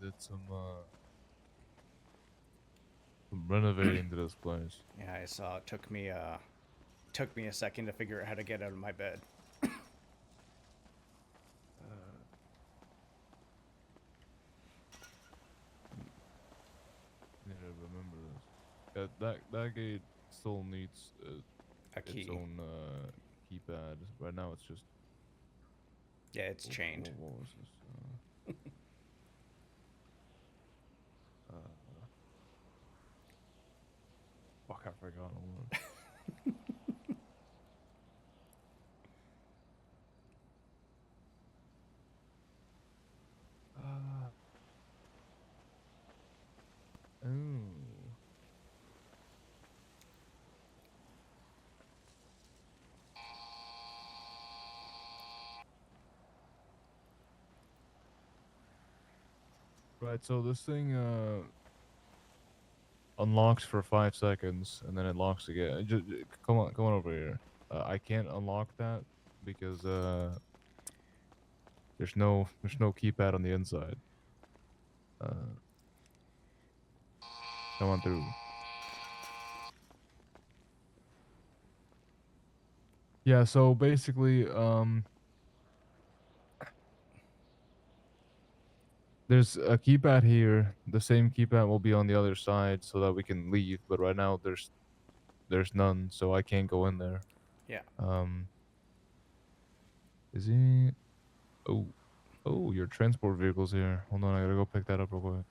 did some renovating to this place. Yeah, I saw. It took me a second to figure out how to get out of my bed. Need to remember this. That gate still needs A its key. own keypad. Right now, it's just Yeah, it's chained. what was this? Uh, fuck, I forgot. Hold on. Uh, oh. Right, so this thing unlocks for 5 seconds and then it locks again. Come on over here. I can't unlock that because there's no keypad on the inside. Uh, come on through. Yeah, so basically, there's a keypad here. The same keypad will be on the other side so that we can leave. But right now there's none, so I can't go in there. Yeah. Um, is he? Oh, oh, your transport vehicle's here. Hold on, I gotta go pick that up real quick.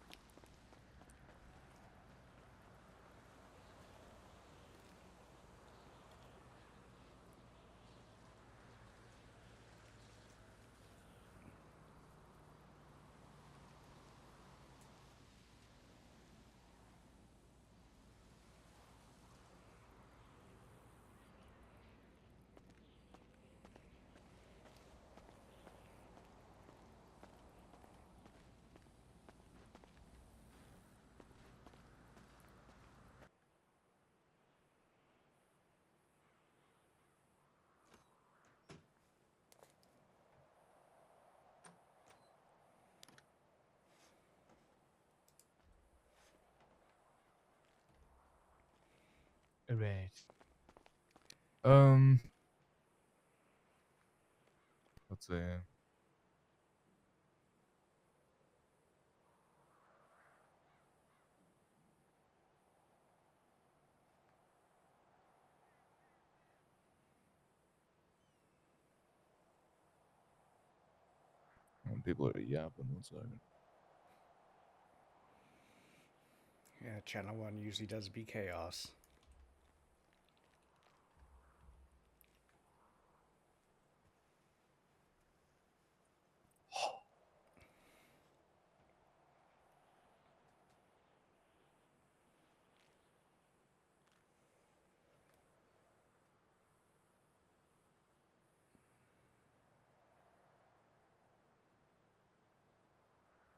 Alright. Um, let's see. People are yapping. 1 second. Yeah, Channel 1 usually does be chaos.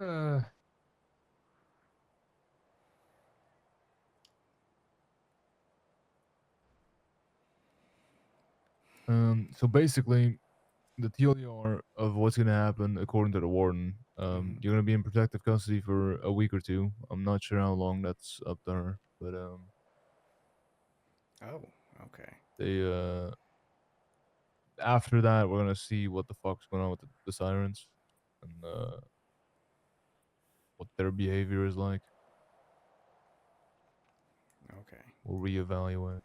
Uh, so basically, the TLDR of what's gonna happen according to the warden. Hmm. You're gonna be in protective custody for a week or two. I'm not sure how long that's up to her, but Oh, okay. they after that we're gonna see what the fuck's going on with the sirens and what their behavior is like. Okay. We'll reevaluate.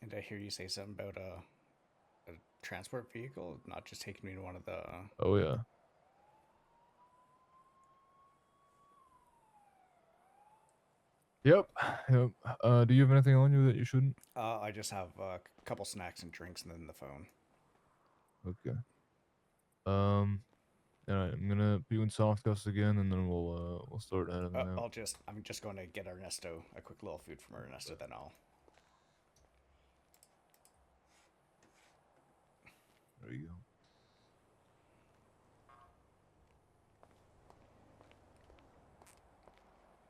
And I hear you say something about a transport vehicle, not just taking me to one of the. Oh yeah. Yep. Yep. Do you have anything on you that you shouldn't? I just have a couple snacks and drinks, and then the phone. Okay. Um. All right. I'm gonna put you in soft cuffs again, and then we'll start editing out. I'm just going to get Ernesto a quick little food from Ernesto. Then I'll. There you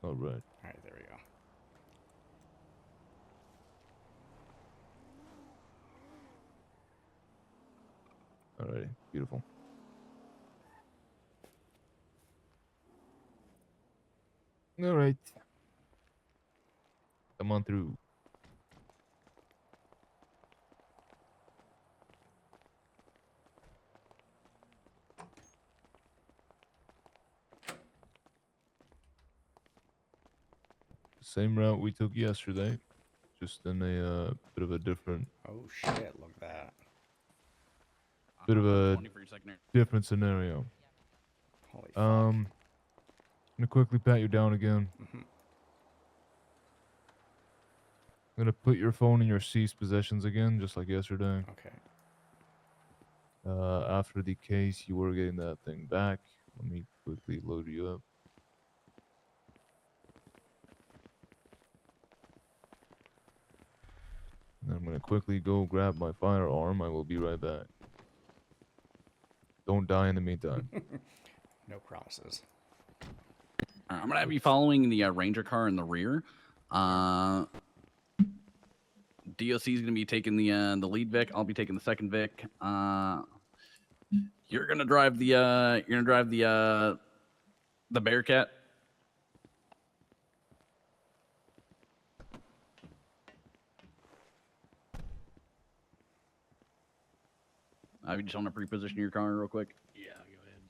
go. All right. All right, there we go. All right. Beautiful. All right. Come on through. Same route we took yesterday, just in a bit of a different, Oh shit! Look at that. bit of a 20 for your secondary. different scenario. Holy fuck. I'm gonna quickly pat you down again. Mhm. I'm gonna put your phone in your ceased possessions again, just like yesterday. Okay. After the case, you were getting that thing back. Let me quickly load you up. And I'm gonna quickly go grab my firearm. I will be right back. Don't die in the meantime. No promises. All right, I'm gonna have you following the Ranger car in the rear. DOC is gonna be taking the lead Vic. I'll be taking the second Vic. You're gonna drive the Bearcat. I just want to pre-position your car real quick. Yeah, go ahead.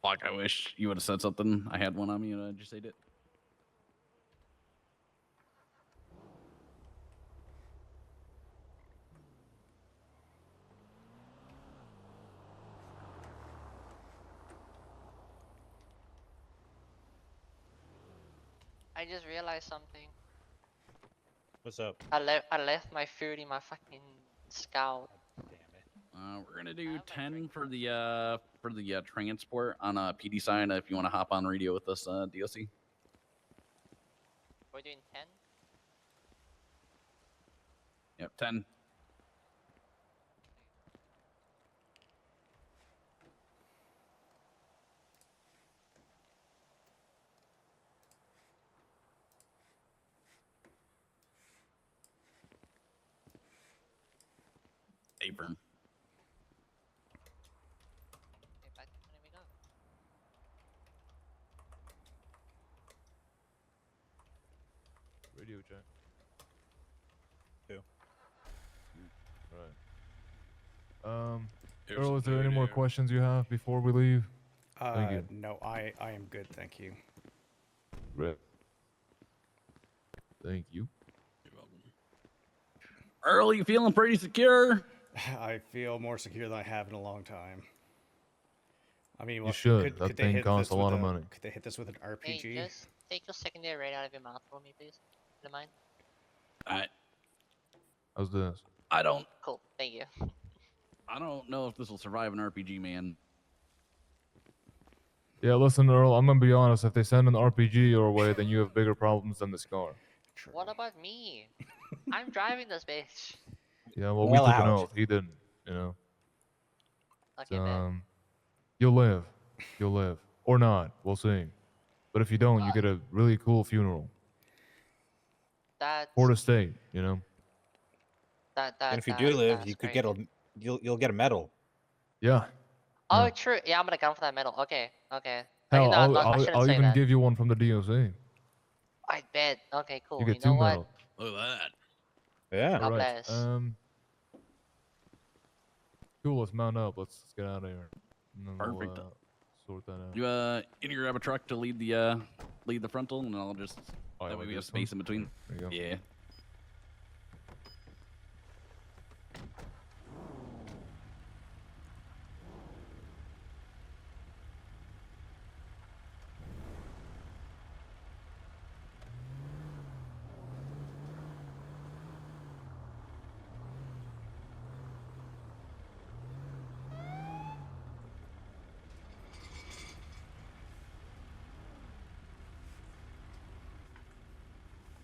Fuck, I wish you would have said something. I had one on me and I just said it. I just realized something. What's up? I left my food in my fucking scout. Damn it. We're gonna do 10 for the transport on a PD side. If you want to hop on radio with us, DOC. We're doing 10? Yep, 10. Apron. Okay, back to 20 we go. Radio check. Who? Right. Earl, is there any more questions you have before we leave? Thank you. No, I am good, thank you. Right. Thank you. You're welcome. Earl, you feeling pretty secure? I feel more secure than I have in a long time. I mean, You should. Could That they thing hit costs this a lot with of money. Could they hit this with an Hey, RPG? just take your secondary right out of your mouth for me, please. Do you mind? How's this? I don't Cool, thank you. know if this will survive an RPG, man. Yeah, listen, Earl, I'm gonna be honest. If they send an RPG your way, then you have bigger problems than this car. True. What about me? I'm driving this bitch. Yeah, well, we Well took an out. oath. He didn't, you know. Okay, bet. You'll live. You'll live. Or not. We'll see. But if you don't, you get a really cool funeral. That's Port Estate, you know? And if you do live, that's you could great. get you'll get a medal. Yeah. Oh, yeah. true. Yeah, I'm gonna go for that medal. Okay, okay. Hell, No, I shouldn't I'll say even that. give you one from the DOC. I bet. Okay, cool. You You get know two what? medals. Look at that. Yeah. God All right. bless. Cool. Let's mount up. Let's get out of here. And then Perfect. we'll sort that out. You need to grab a truck to lead the frontal, and I'll just Oh, you that way wanna we do have this one? space in between. There you go. Yeah.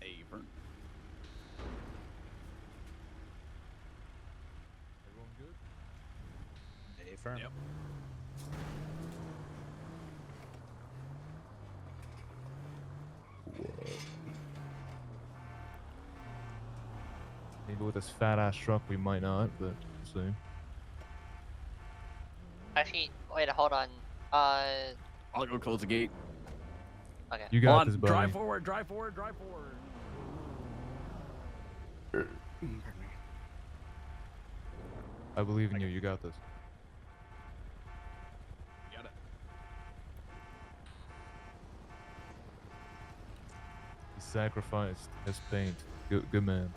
Apron. Confirm. Yep. Maybe with this fat ass truck we might not, but we'll see. Actually, wait, hold on. I'll go close the gate. Okay. You Hold got on, this, buddy. drive forward, drive forward, drive forward. Pardon me. I believe in you. You got this. Got it. He sacrificed his paint. Good man.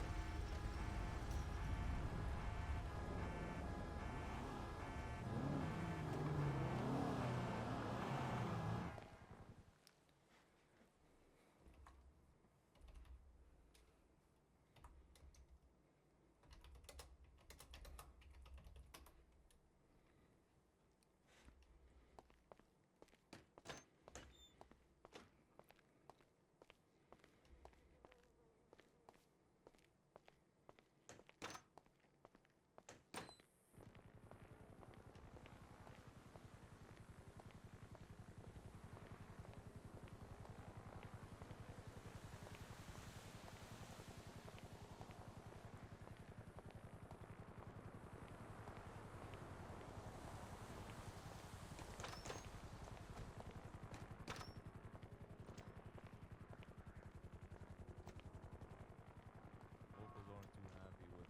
Locals aren't too happy with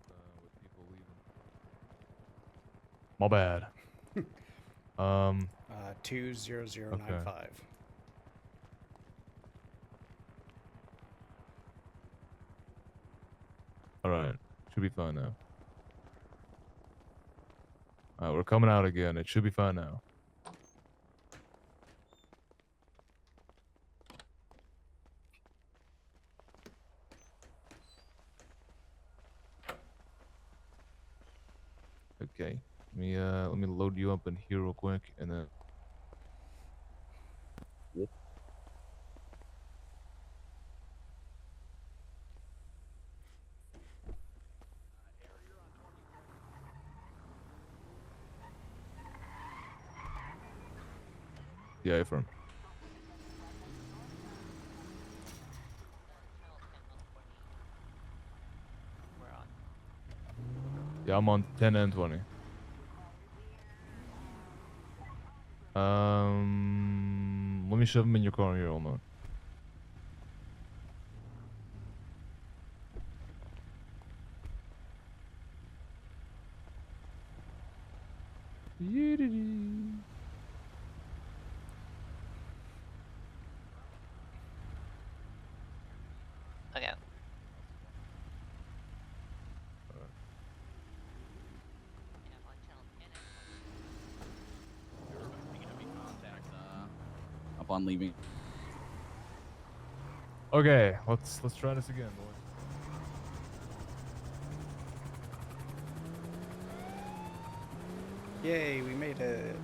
people leaving. My bad. 20095. All right, should be fine now. All right, we're coming out again. It should be fine now. Okay, let me load you up in here real quick, and then. Yep. Yeah, affirm. We're on. Yeah, I'm on 10 and 20. Let me shove him in your car here. Hold on. Yee-dee-dee. Okay. Yeah, I'm on channel 10 and 20. You're expecting to make contact upon leaving. Okay, let's try this again, boys. Yay, we made it.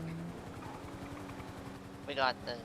We got this.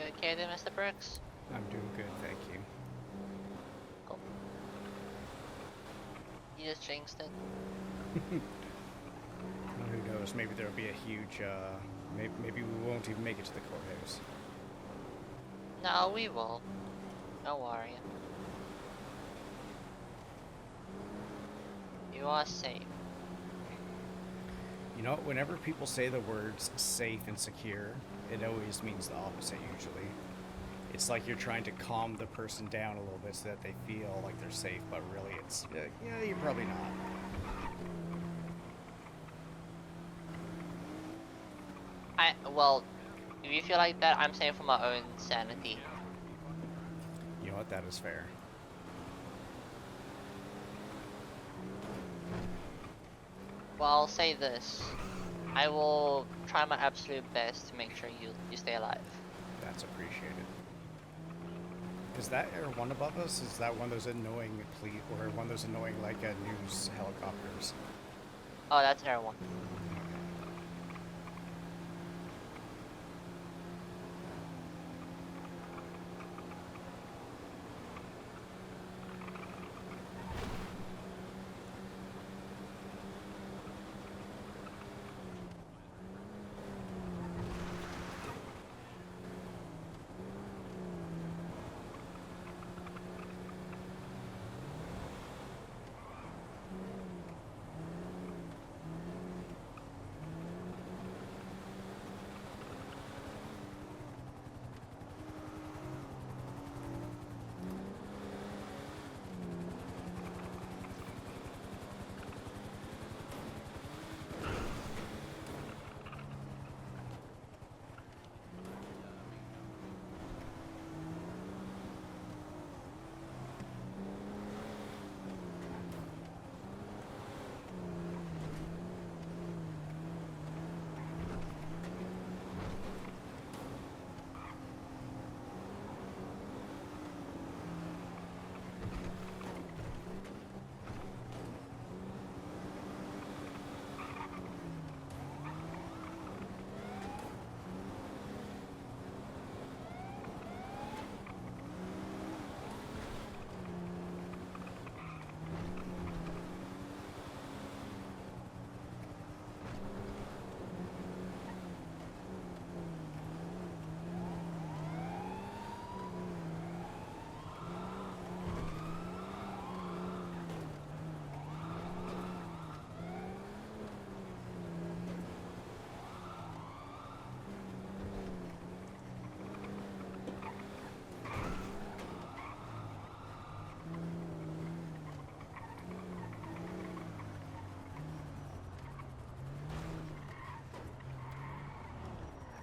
okay there, Mr. Brooks? I'm doing good, thank you. Cool. You just jinxed it. Well, who knows? Maybe there'll be a huge. Maybe we won't even make it to the courthouse. No, we will. Don't worry. You are safe. You know, whenever people say the words safe and secure, it always means the opposite usually. It's like you're trying to calm the person down a little bit so that they feel like they're safe, but really it's, yeah, you're probably not. Well, if you feel like that, I'm saying for my own sanity. You know what, that is fair. Well, I'll say this. I will try my absolute best to make sure you stay alive. That's appreciated. Is that Air 1 above us? Is that one of those annoying or one of those annoying like news helicopters? Oh, that's Air 1.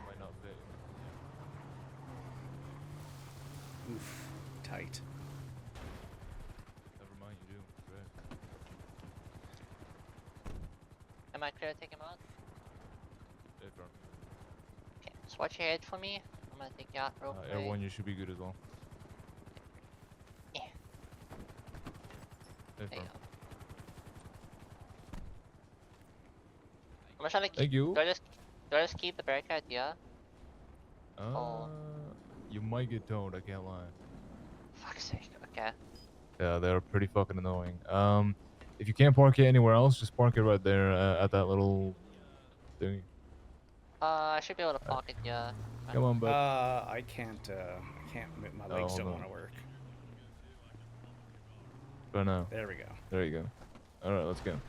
Might not fit. Oof, tight. Never mind, you do. Great. Am I clear to take him out? Stay firm. Okay, just watch your head for me. I'm gonna take you out real quick. Air 1, you should be good as well. Yeah. Stay There you firm. go. I'm trying to keep. Thank you. Do I just keep the barricade? Yeah. Uh, you might get toned, I can't lie. Fuck's sake. Okay. Yeah, they're pretty fucking annoying. If you can't park it anywhere else, just park it right there at that little thingy. I should be able to park it. Yeah. Come on, bud. I can't. My legs Oh, don't no. want to work. For now. There we go. There you go. Alright, let's go.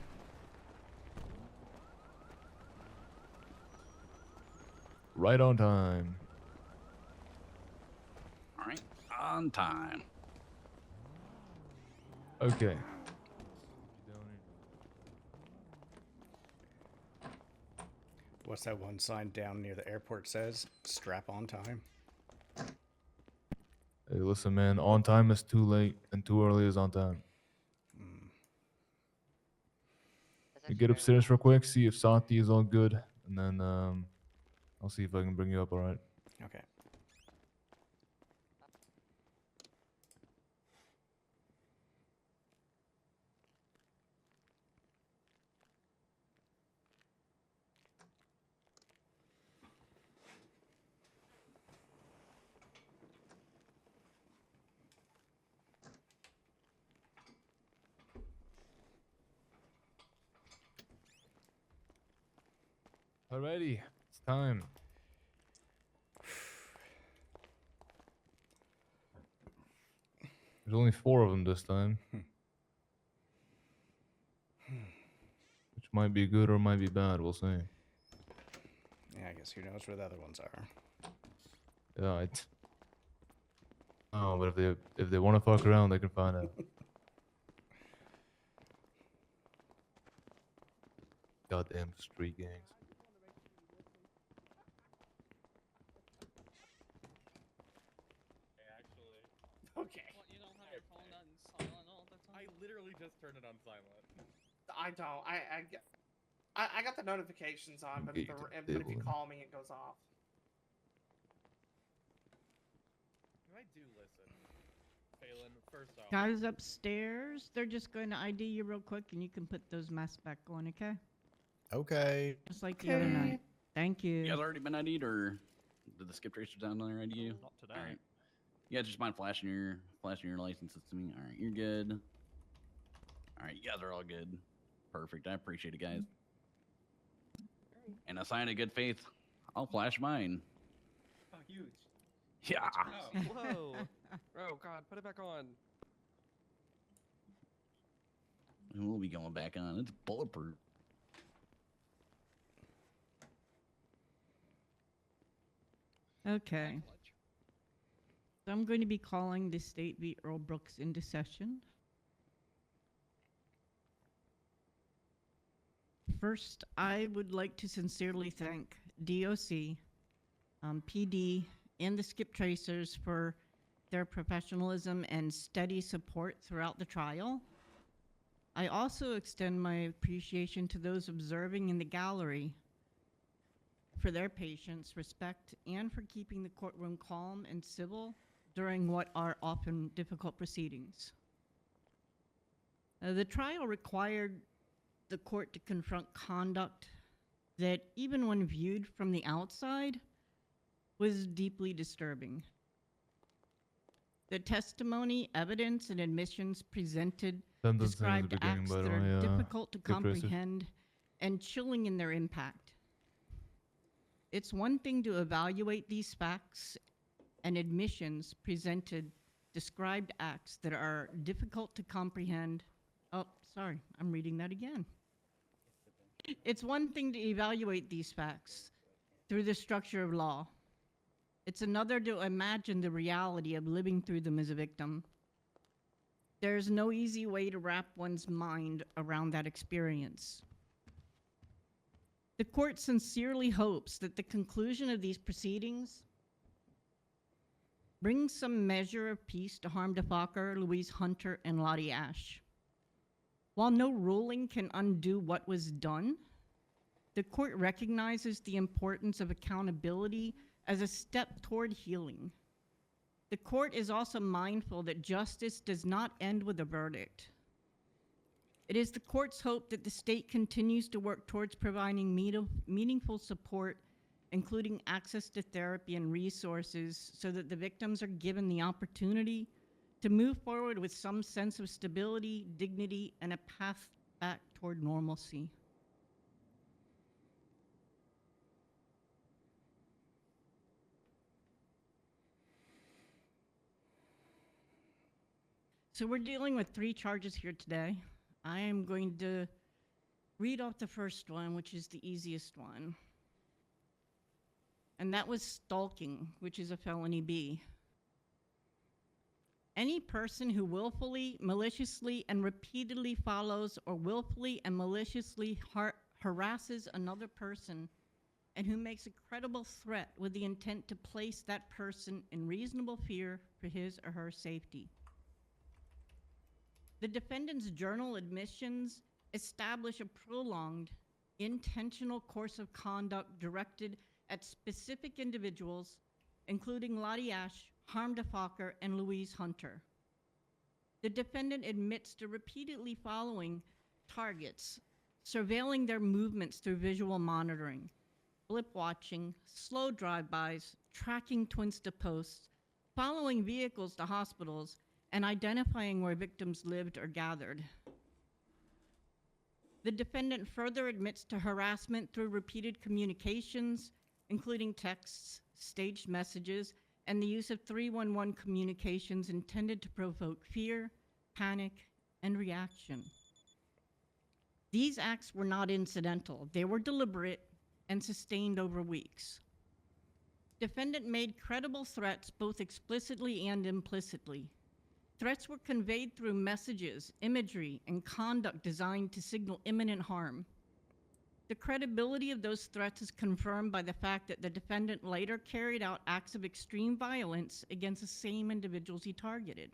Right on time. All right, on time. Okay. What's that one sign down near the airport says? Strap on time. Hey, listen, man. On time is too late, and too early is on time. That's You get actually very upstairs real quick, see if Sati is all good, and then I'll see if I can bring you up. All right. Okay. Alrighty, it's time. There's only 4 of them this time. Which might be good or might be bad, we'll see. Yeah, I guess who knows where the other ones are. Yeah, oh, but if they want to fuck around, they can find out. Goddamn street gangs. Okay. What, you don't have your phone on silent all the time? I literally just turned it on silent. I don't. I got the notifications on, but, but if you call me, it goes off. I do listen. Phelan, first off. Guys upstairs, they're just going to ID you real quick and you can put those masks back on, okay? Okay. Just like the other night. Thank you. You guys already been ID'd, or did the skip tracers down there ID you? Not today. All right. Yeah, just mind flashing your licenses to me. All right, you're good. All right, you guys are all good. Perfect. I appreciate it, guys. And a sign of good faith, I'll flash mine. Oh, huge. Yeah. Oh, whoa. Oh, God, put it back on. We'll be going back on. It's bulletproof. Okay. So I'm going to be calling the State v. Earl Brooks into session. First, I would like to sincerely thank DOC, PD, and the skip tracers for their professionalism and steady support throughout the trial. I also extend my appreciation to those observing in the gallery for their patience, respect, and for keeping the courtroom calm and civil during what are often difficult proceedings. The trial required the court to confront conduct that, even when viewed from the outside, was deeply disturbing. The testimony, evidence, and admissions presented described acts that are difficult to comprehend and chilling in their impact. It's one thing to evaluate these facts and admissions presented described acts that are difficult to comprehend. Oh, sorry, I'm reading that again. It's one thing to evaluate these facts through the structure of law. It's another to imagine the reality of living through them as a victim. There's no easy way to wrap one's mind around that experience. The court sincerely hopes that the conclusion of these proceedings brings some measure of peace to Harm DeFacker, Louise Hunter, and Lottie Ash. While no ruling can undo what was done, the court recognizes the importance of accountability as a step toward healing. The court is also mindful that justice does not end with a verdict. It is the court's hope that the state continues to work towards providing meaningful support, including access to therapy and resources, so that the victims are given the opportunity to move forward with some sense of stability, dignity, and a path back toward normalcy. So we're dealing with 3 charges here today. I am going to read off the first one, which is the easiest one. And that was stalking, which is a felony B. Any person who willfully, maliciously, and repeatedly follows or willfully and maliciously harasses another person and who makes a credible threat with the intent to place that person in reasonable fear for his or her safety. The defendant's journal admissions establish a prolonged, intentional course of conduct directed at specific individuals, including Lottie Ash, Harm DeFacker, and Louise Hunter. The defendant admits to repeatedly following targets, surveilling their movements through visual monitoring, blip watching, slow drive-bys, tracking twins to posts, following vehicles to hospitals, and identifying where victims lived or gathered. The defendant further admits to harassment through repeated communications, including texts, staged messages, and the use of 311 communications intended to provoke fear, panic, and reaction. These acts were not incidental. They were deliberate and sustained over weeks. Defendant made credible threats both explicitly and implicitly. Threats were conveyed through messages, imagery, and conduct designed to signal imminent harm. The credibility of those threats is confirmed by the fact that the defendant later carried out acts of extreme violence against the same individuals he targeted.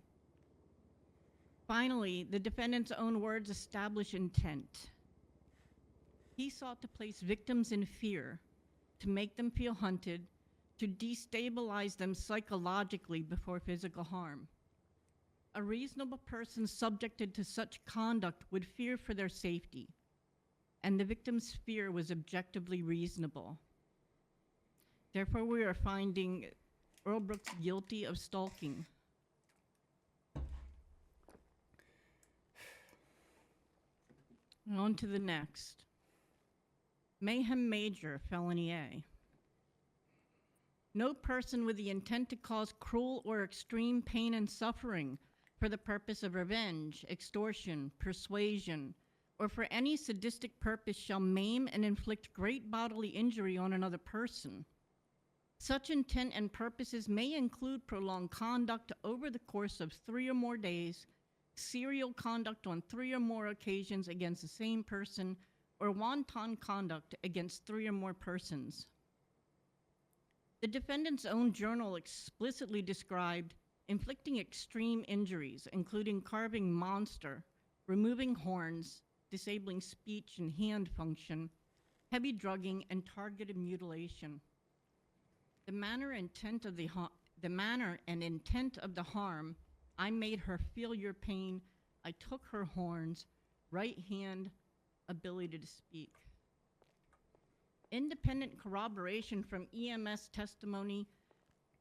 Finally, the defendant's own words establish intent. He sought to place victims in fear, to make them feel hunted, to destabilize them psychologically before physical harm. A reasonable person subjected to such conduct would fear for their safety, and the victim's fear was objectively reasonable. Therefore, we are finding Earl Brooks guilty of stalking. And on to the next. Mayhem Major, Felony A. No person with the intent to cause cruel or extreme pain and suffering for the purpose of revenge, extortion, persuasion, or for any sadistic purpose shall maim and inflict great bodily injury on another person. Such intent and purposes may include prolonged conduct over the course of 3 or more days, serial conduct on 3 or more occasions against the same person, or wanton conduct against 3 or more persons. The defendant's own journal explicitly described inflicting extreme injuries, including carving monster, removing horns, disabling speech and hand function, heavy drugging, and targeted mutilation. The manner and intent of the harm: I made her feel your pain, I took her horns, right hand, ability to speak. Independent corroboration from EMS testimony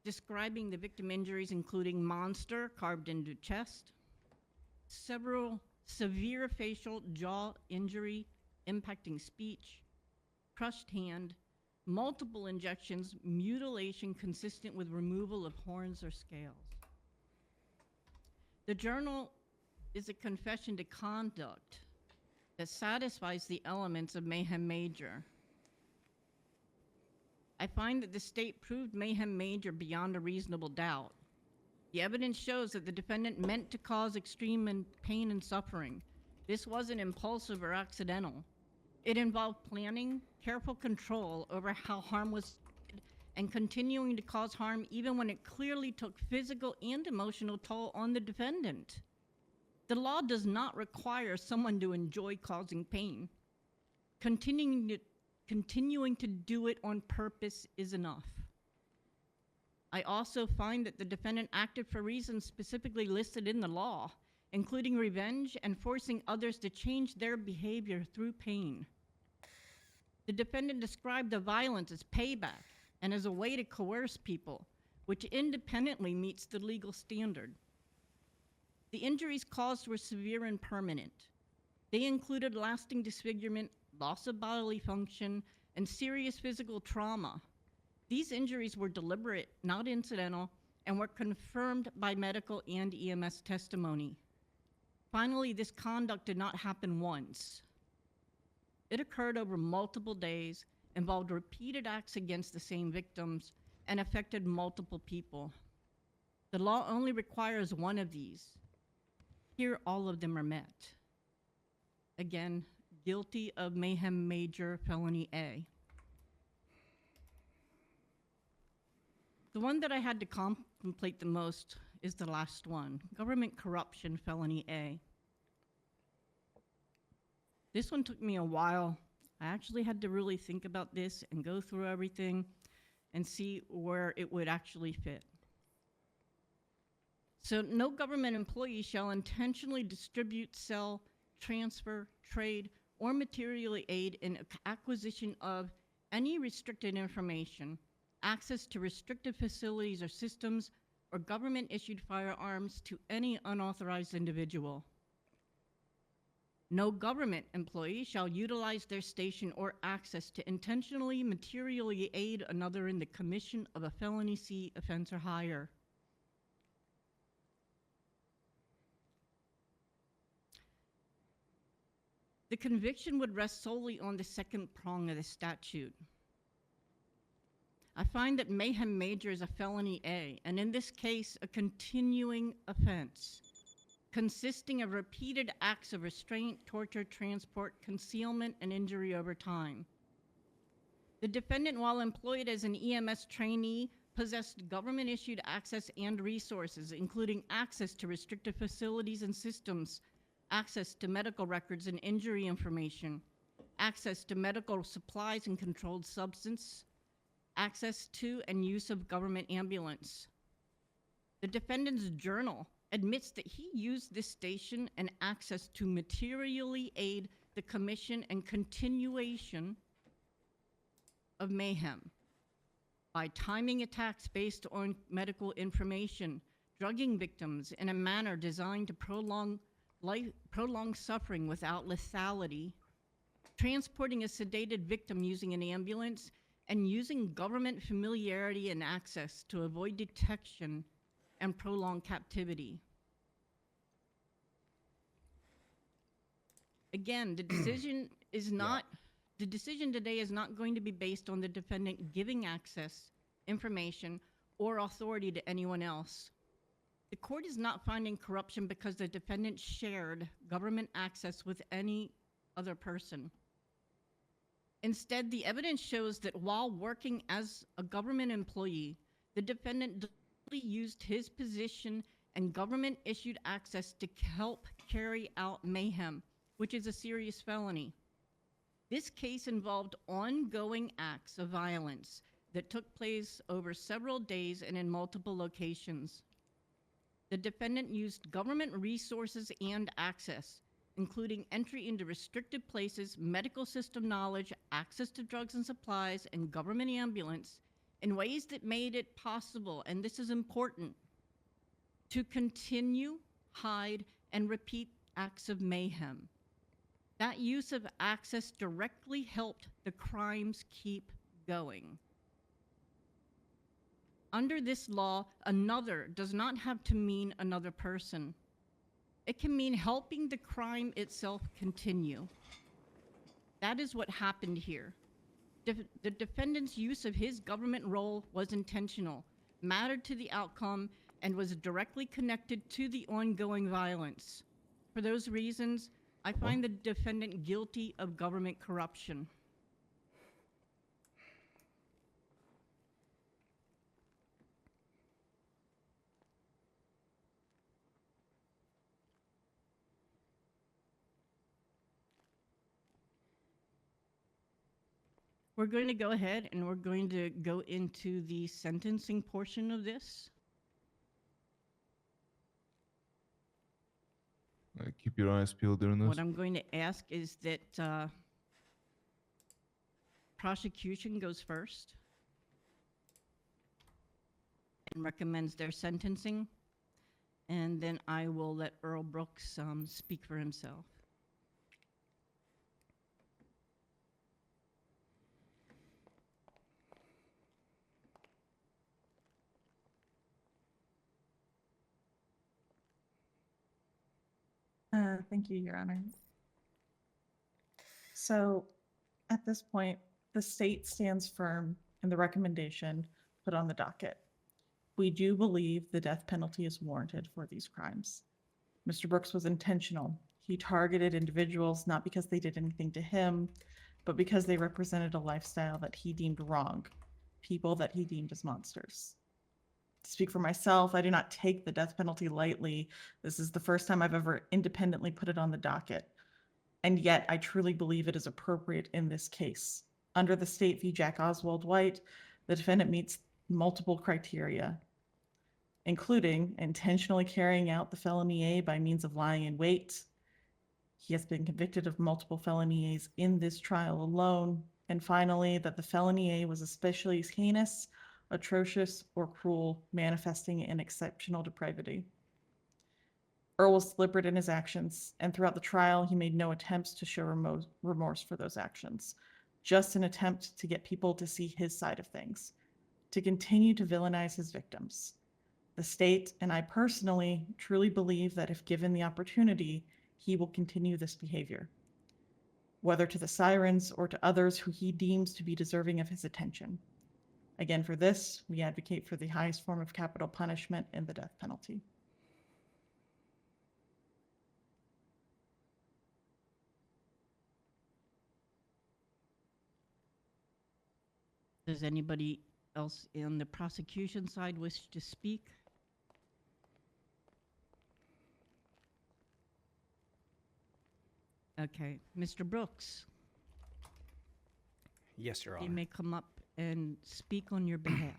describing the victim injuries, including monster carved into chest, several severe facial jaw injury impacting speech, crushed hand, multiple injections, mutilation consistent with removal of horns or scales. The journal is a confession to conduct that satisfies the elements of Mayhem Major. I find that the state proved Mayhem Major beyond a reasonable doubt. The evidence shows that the defendant meant to cause extreme pain and suffering. This wasn't impulsive or accidental. It involved planning, careful control over how harm was done, and continuing to cause harm even when it clearly took physical and emotional toll on the defendant. The law does not require someone to enjoy causing pain. Continuing to do it on purpose is enough. I also find that the defendant acted for reasons specifically listed in the law, including revenge and forcing others to change their behavior through pain. The defendant described the violence as payback and as a way to coerce people, which independently meets the legal standard. The injuries caused were severe and permanent. They included lasting disfigurement, loss of bodily function, and serious physical trauma. These injuries were deliberate, not incidental, and were confirmed by medical and EMS testimony. Finally, this conduct did not happen once. It occurred over multiple days, involved repeated acts against the same victims, and affected multiple people. The law only requires one of these. Here, all of them are met. Again, guilty of Mayhem Major, Felony A. The one that I had to contemplate the most is the last one, government corruption, Felony A. This one took me a while. I actually had to really think about this and go through everything and see where it would actually fit. So no government employee shall intentionally distribute, sell, transfer, trade, or materially aid in acquisition of any restricted information, access to restricted facilities or systems, or government-issued firearms to any unauthorized individual. No government employee shall utilize their station or access to intentionally, materially aid another in the commission of a felony C offense or higher. The conviction would rest solely on the second prong of the statute. I find that mayhem major is a felony A, and in this case, a continuing offense consisting of repeated acts of restraint, torture, transport, concealment, and injury over time. The defendant, while employed as an EMS trainee, possessed government-issued access and resources, including access to restricted facilities and systems, access to medical records and injury information, access to medical supplies and controlled substance, access to and use of government ambulance. The defendant's journal admits that he used this station and access to materially aid the commission and continuation of mayhem by timing attacks based on medical information, drugging victims in a manner designed to prolong suffering without lethality, transporting a sedated victim using an ambulance, and using government familiarity and access to avoid detection and prolonged captivity. Again, the decision is not, the decision today is not going to be based on the defendant giving access, information, or authority to anyone else. The court is not finding corruption because the defendant shared government access with any other person. Instead, the evidence shows that while working as a government employee, the defendant used his position and government-issued access to help carry out mayhem, which is a serious felony. This case involved ongoing acts of violence that took place over several days and in multiple locations. The defendant used government resources and access, including entry into restricted places, medical system knowledge, access to drugs and supplies, and government ambulance, in ways that made it possible, and this is important, to continue, hide, and repeat acts of mayhem. That use of access directly helped the crimes keep going. Under this law, another does not have to mean another person. It can mean helping the crime itself continue. That is what happened here. The defendant's use of his government role was intentional, mattered to the outcome, and was directly connected to the ongoing violence. For those reasons, I find the defendant guilty of government corruption. We're going to go ahead and we're going to go into the sentencing portion of this. Keep your eyes peeled during this. What I'm going to ask is that prosecution goes first and recommends their sentencing, and then I will let Earl Brooks speak for himself. Thank you, Your Honor. So at this point, the state stands firm in the recommendation put on the docket. We do believe the death penalty is warranted for these crimes. Mr. Brooks was intentional. He targeted individuals not because they did anything to him, but because they represented a lifestyle that he deemed wrong, people that he deemed as monsters. To speak for myself, I do not take the death penalty lightly. This is the first time I've ever independently put it on the docket. And yet I truly believe it is appropriate in this case. Under the State v. Jack Oswald White, the defendant meets multiple criteria, including intentionally carrying out the felony A by means of lying in wait. He has been convicted of multiple felony A's in this trial alone. And finally, that the felony A was especially heinous, atrocious, or cruel, manifesting in exceptional depravity. Earl was deliberate in his actions, and throughout the trial, he made no attempts to show remorse for those actions, just an attempt to get people to see his side of things, to continue to villainize his victims. The state and I personally truly believe that if given the opportunity, he will continue this behavior, whether to the sirens or to others who he deems to be deserving of his attention. Again, for this, we advocate for the highest form of capital punishment and the death penalty. Does anybody else in the prosecution side wish to speak? Okay, Mr. Brooks, Yes, Your you Honor. may come up and speak on your behalf.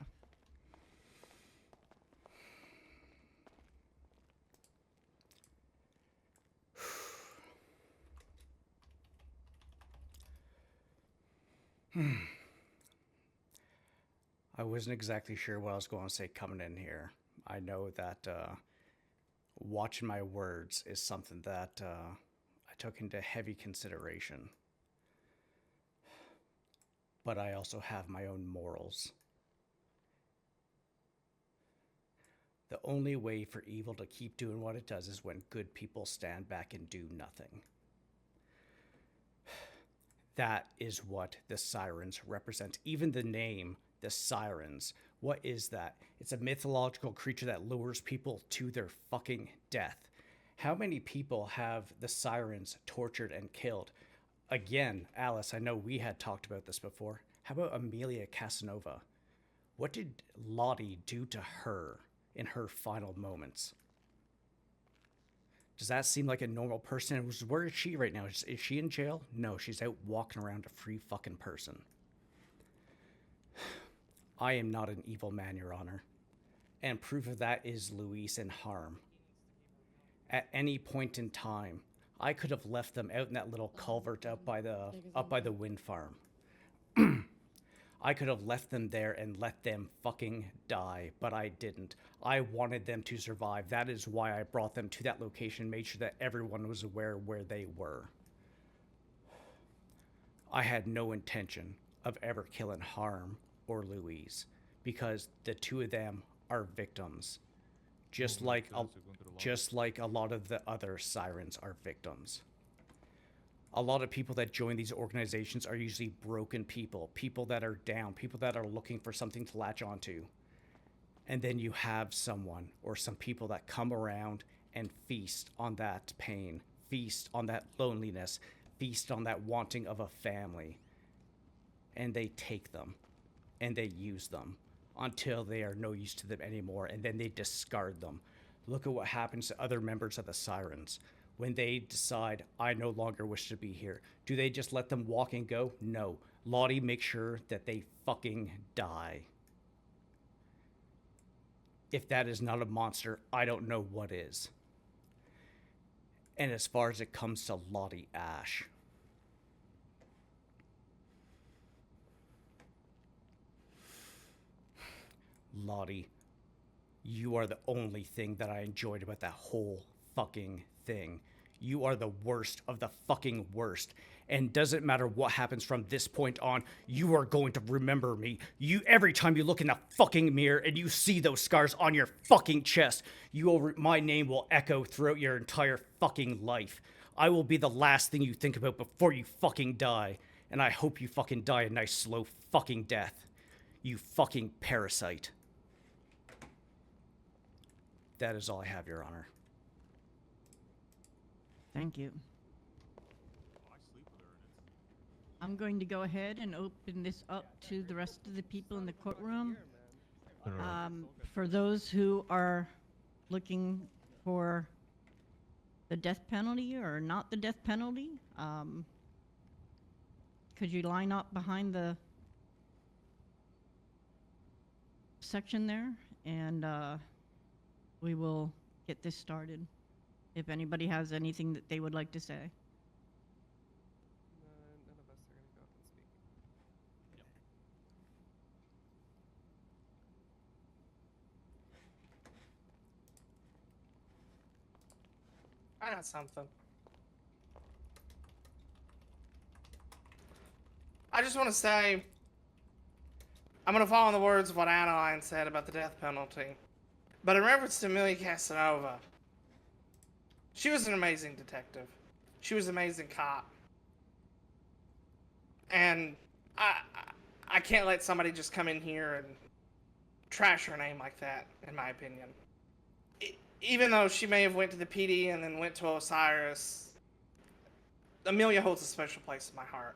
I wasn't exactly sure what I was going to say coming in here. I know that watching my words is something that I took into heavy consideration. But I also have my own morals. The only way for evil to keep doing what it does is when good people stand back and do nothing. That is what the sirens represent. Even the name, the sirens, what is that? It's a mythological creature that lures people to their fucking death. How many people have the sirens tortured and killed? Again, Alice, I know we had talked about this before. How about Amelia Casanova? What did Lottie do to her in her final moments? Does that seem like a normal person? Where is she right now? Is she in jail? No, she's out walking around a free fucking person. I am not an evil man, Your Honor. And proof of that is Luis and Harm. At any point in time, I could have left them out in that little culvert up by the wind farm. I could have left them there and let them fucking die, but I didn't. I wanted them to survive. That is why I brought them to that location, made sure that everyone was aware where they were. I had no intention of ever killing Harm or Louise, because the two of them are victims. Just like a lot of the other sirens are victims. A lot of people that join these organizations are usually broken people, people that are down, people that are looking for something to latch onto. And then you have someone or some people that come around and feast on that pain, feast on that loneliness, feast on that wanting of a family. And they take them and they use them until they are no use to them anymore, and then they discard them. Look at what happens to other members of the Sirens. When they decide, I no longer wish to be here, do they just let them walk and go? No. Lottie makes sure that they fucking die. If that is not a monster, I don't know what is. And as far as it comes to Lottie Ash, Lottie, you are the only thing that I enjoyed about that whole fucking thing. You are the worst of the fucking worst. And doesn't matter what happens from this point on, you are going to remember me. Every time you look in the fucking mirror and you see those scars on your fucking chest, my name will echo throughout your entire fucking life. I will be the last thing you think about before you fucking die. And I hope you fucking die a nice slow fucking death. You fucking parasite. That is all I have, Your Honor. Thank you. I'm going to go ahead and open this up to the rest of the people in the courtroom. For those who are looking for the death penalty or not the death penalty, could you line up behind the section there, and we will get this started. If anybody has anything that they would like to say. None of us are going to go up and speak. I got something. I just want to say, I'm going to follow in the words of what Adeline said about the death penalty. But in reference to Amelia Casanova, she was an amazing detective. She was an amazing cop. And I can't let somebody just come in here and trash her name like that, in my opinion. Even though she may have went to the PD and then went to Osiris, Amelia holds a special place in my heart.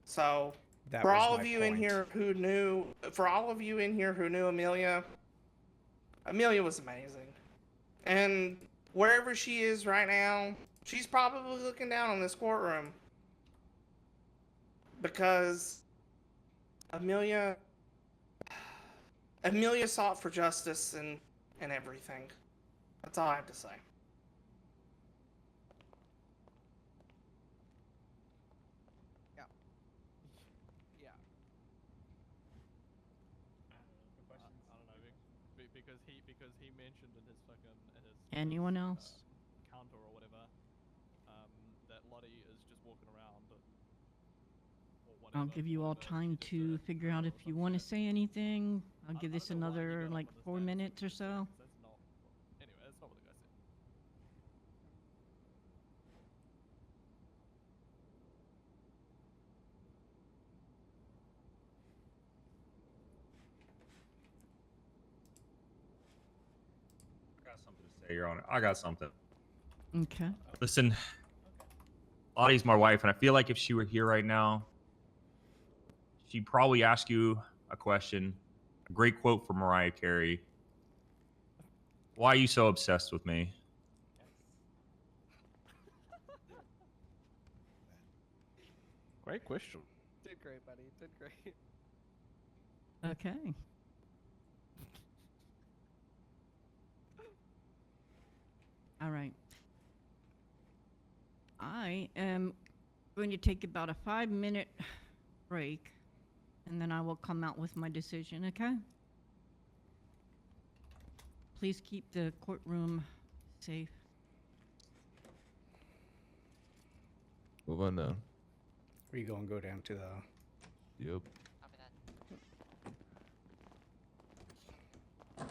So, That for was all my of you in point. here who knew, Amelia, Amelia was amazing. And wherever she is right now, she's probably looking down on this courtroom. Because Amelia sought for justice and everything. That's all I have to say. Yeah. Yeah. I don't know because he mentioned in his fucking Anyone else? counter or whatever that Lottie is just walking around or I'll whatever. give you all time to figure out if you want to say anything. I'll give this another like 4 minutes or so. That's not. Anyway, that's not what the guy said. I got something to say, Your Honor. I got something. Okay. Listen, Lottie's my wife, and I feel like if she were here right now, she'd probably ask you a question. A great quote from Mariah Carey. Why are you so obsessed with me? Great question. Did great, buddy. Did great. Okay. All right. I am going to take about a 5-minute break, and then I will come out with my decision, okay? Please keep the courtroom safe. Move on down. Are you going to go down to the... Yep. Copy that.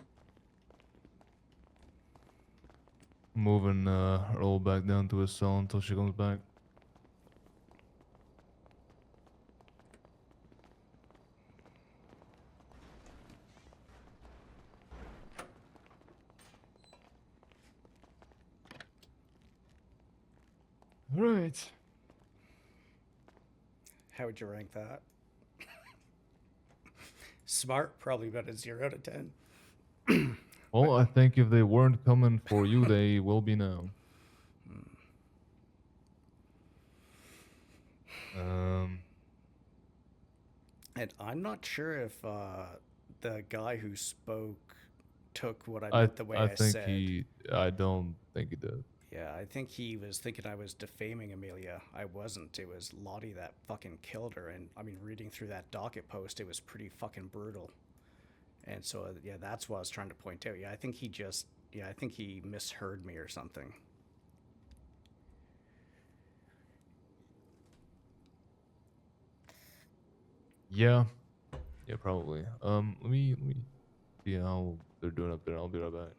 Moving Earl back down to his cell until she comes back. Right. How would you rank that? Smart, probably about a 0 to 10. Well, I think if they weren't coming for you, they will be now. And I'm not sure if the guy who spoke took what I meant the way I think said. I don't think he did. Yeah, I think he was thinking I was defaming Amelia. I wasn't. It was Lottie that fucking killed her. And I mean, reading through that docket post, it was pretty fucking brutal. And so, yeah, that's what I was trying to point out. Yeah, I think he misheard me or something. Yeah. Yeah, probably. Let me see how they're doing up there. I'll be right back.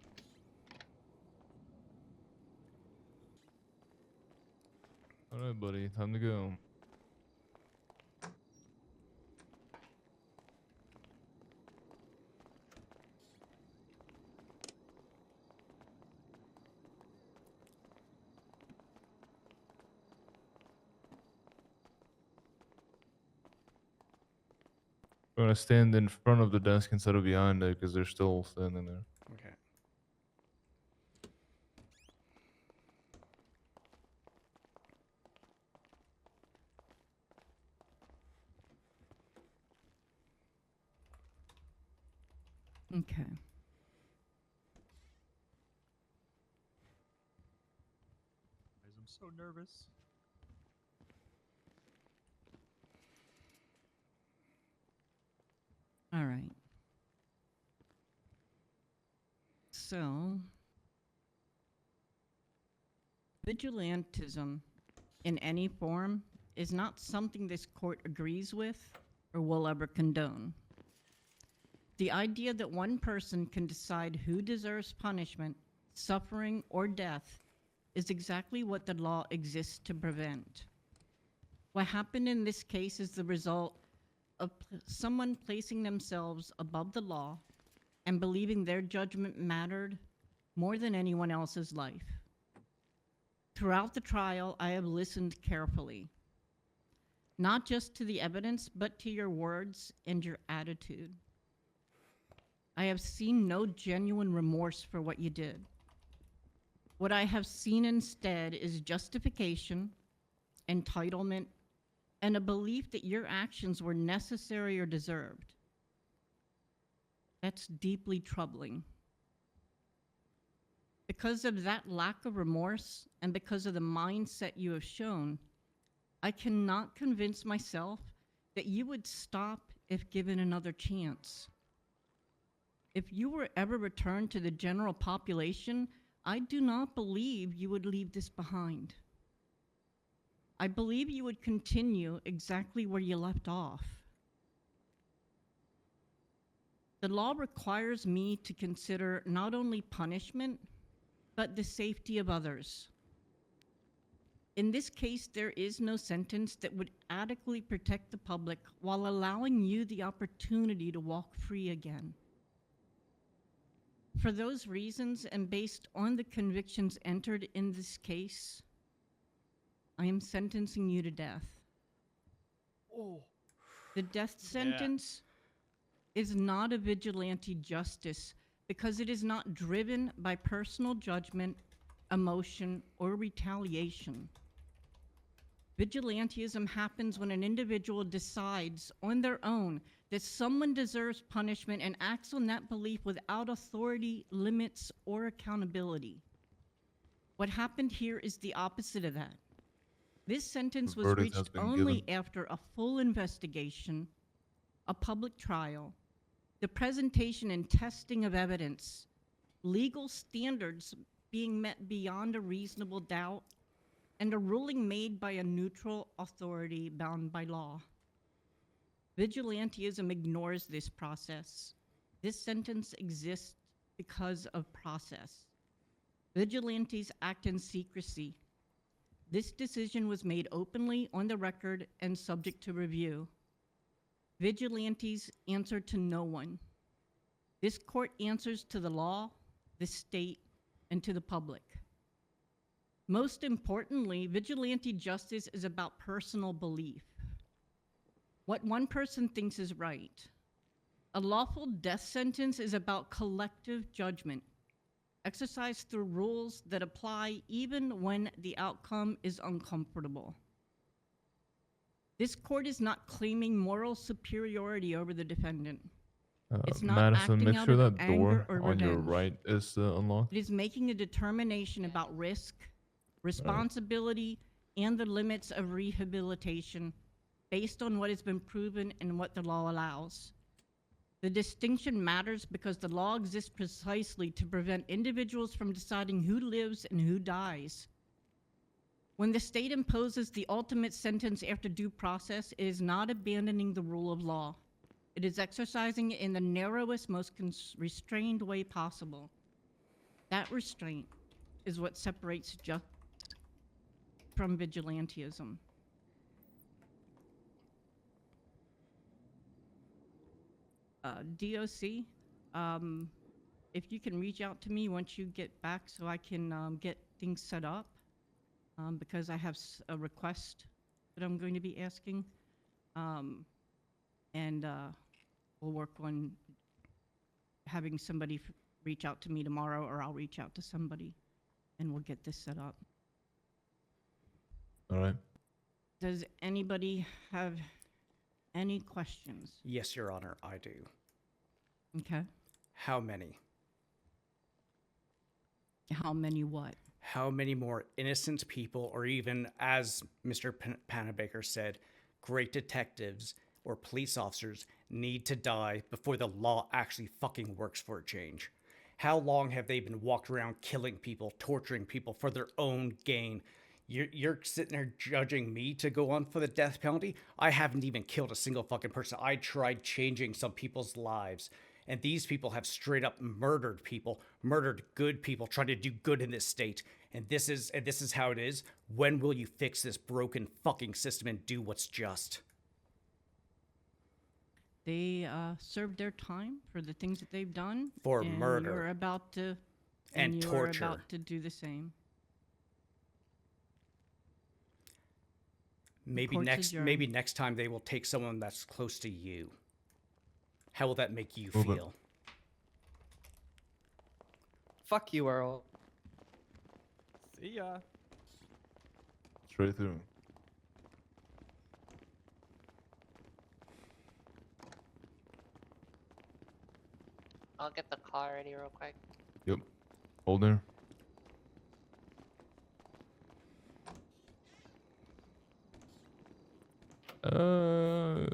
All right, buddy. Time to go. We're gonna stand in front of the desk instead of behind it because they're still standing there. Okay. Okay. I'm so nervous. All right. So, Vigilantism in any form is not something this court agrees with or will ever condone. The idea that one person can decide who deserves punishment, suffering, or death is exactly what the law exists to prevent. What happened in this case is the result of someone placing themselves above the law and believing their judgment mattered more than anyone else's life. Throughout the trial, I have listened carefully, not just to the evidence, but to your words and your attitude. I have seen no genuine remorse for what you did. What I have seen instead is justification, entitlement, and a belief that your actions were necessary or deserved. That's deeply troubling. Because of that lack of remorse and because of the mindset you have shown, I cannot convince myself that you would stop if given another chance. If you were ever returned to the general population, I do not believe you would leave this behind. I believe you would continue exactly where you left off. The law requires me to consider not only punishment, but the safety of others. In this case, there is no sentence that would adequately protect the public while allowing you the opportunity to walk free again. For those reasons, and based on the convictions entered in this case, I am sentencing you to death. Oh. The death sentence is not a vigilante justice because it is not driven by personal judgment, emotion, or retaliation. Vigilantism happens when an individual decides on their own that someone deserves punishment and acts on that belief without authority, limits, or accountability. What happened here is the opposite of that. This sentence was Verdict has reached been only given. after a full investigation, a public trial, the presentation and testing of evidence, legal standards being met beyond a reasonable doubt, and a ruling made by a neutral authority bound by law. Vigilantism ignores this process. This sentence exists because of process. Vigilantes act in secrecy. This decision was made openly on the record and subject to review. Vigilantes answer to no one. This court answers to the law, the state, and to the public. Most importantly, vigilante justice is about personal belief. What one person thinks is right. A lawful death sentence is about collective judgment, exercised through rules that apply even when the outcome is uncomfortable. This court is not claiming moral superiority over the defendant. It's not Madison, acting make out sure of that anger door or on your revenge. right is unlocked. It is making a determination about risk, responsibility, and the limits of rehabilitation based on what has been proven and what the law allows. The distinction matters because the law exists precisely to prevent individuals from deciding who lives and who dies. When the state imposes the ultimate sentence after due process, it is not abandoning the rule of law. It is exercising it in the narrowest, most restrained way possible. That restraint is what separates justice from vigilantism. DOC, if you can reach out to me once you get back so I can get things set up, because I have a request that I'm going to be asking. And we'll work on having somebody reach out to me tomorrow, or I'll reach out to somebody, and we'll get this set up. All right. Does anybody have any questions? Yes, Your Honor, I do. Okay. How many? How many what? How many more innocent people, or even, as Mr. Panabaker said, great detectives or police officers need to die before the law actually fucking works for a change? How long have they been walked around killing people, torturing people for their own gain? You're sitting there judging me to go on for the death penalty? I haven't even killed a single fucking person. I tried changing some people's lives. And these people have straight up murdered people, murdered good people, trying to do good in this state. And this is how it is. When will you fix this broken fucking system and do what's just? They served their time for the things that they've done. For and murder. You're about to, And you're torture. about to do the same. Maybe Court's next adjourned. maybe next time they will take someone that's close to you. How will that make you Move it. feel? Fuck you, Earl. See ya. Straight through. I'll get the car ready real quick. Yep. Hold there.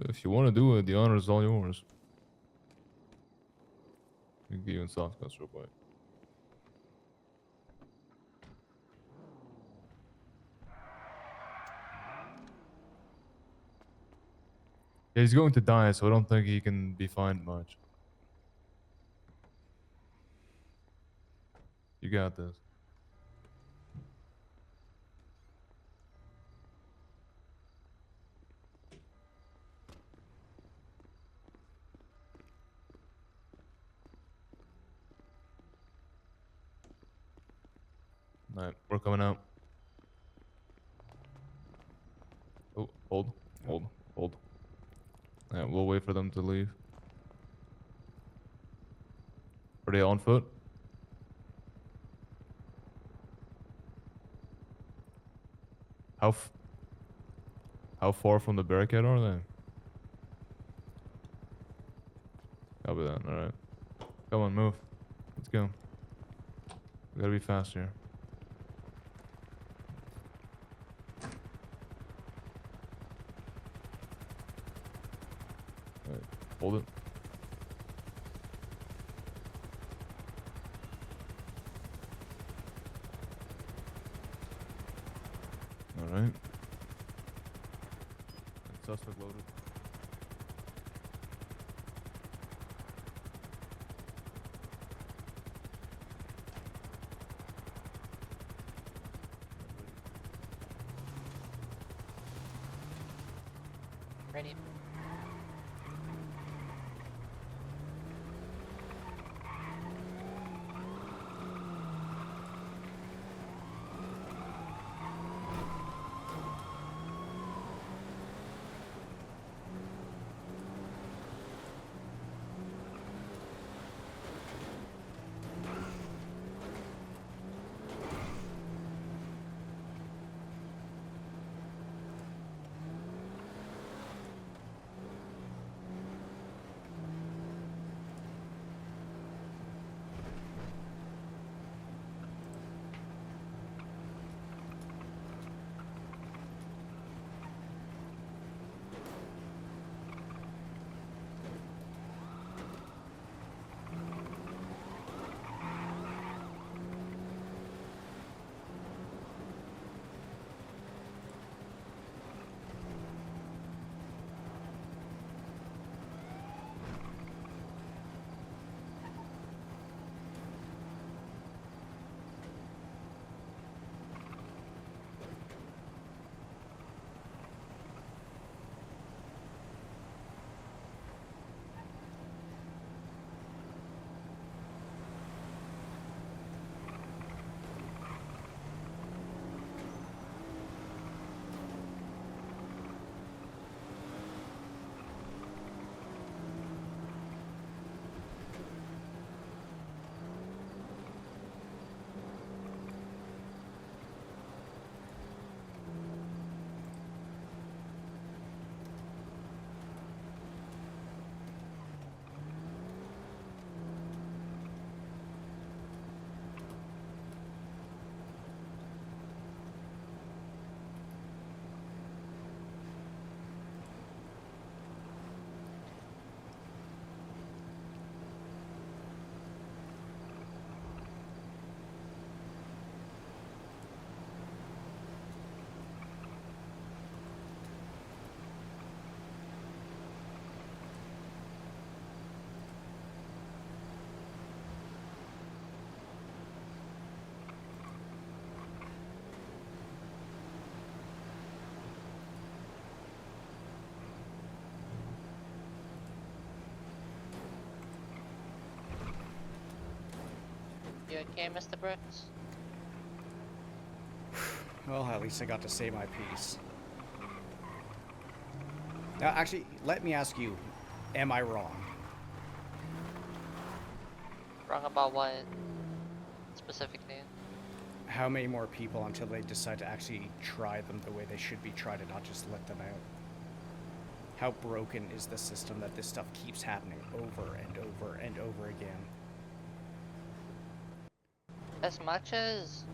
If you want to do it, the honor is all yours. We can get you in soft cuts real quick. Yeah, he's going to die, so I don't think he can be fined much. You got this. Alright, we're coming out. Oh, hold. Alright, we'll wait for them to leave. Are they on foot? How far from the barricade are they? Copy that, alright. Come on, move. Let's go. We gotta be fast here. Alright, hold it. Alright. Suspect loaded. Ready? You okay, Mr. Brooks? Well, at least I got to say my piece. Now, actually, let me ask you, am I wrong? Wrong about what specifically? How many more people until they decide to actually try them the way they should be tried and not just let them out? How broken is the system that this stuff keeps happening over and over and over again? As much as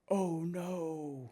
Oh no!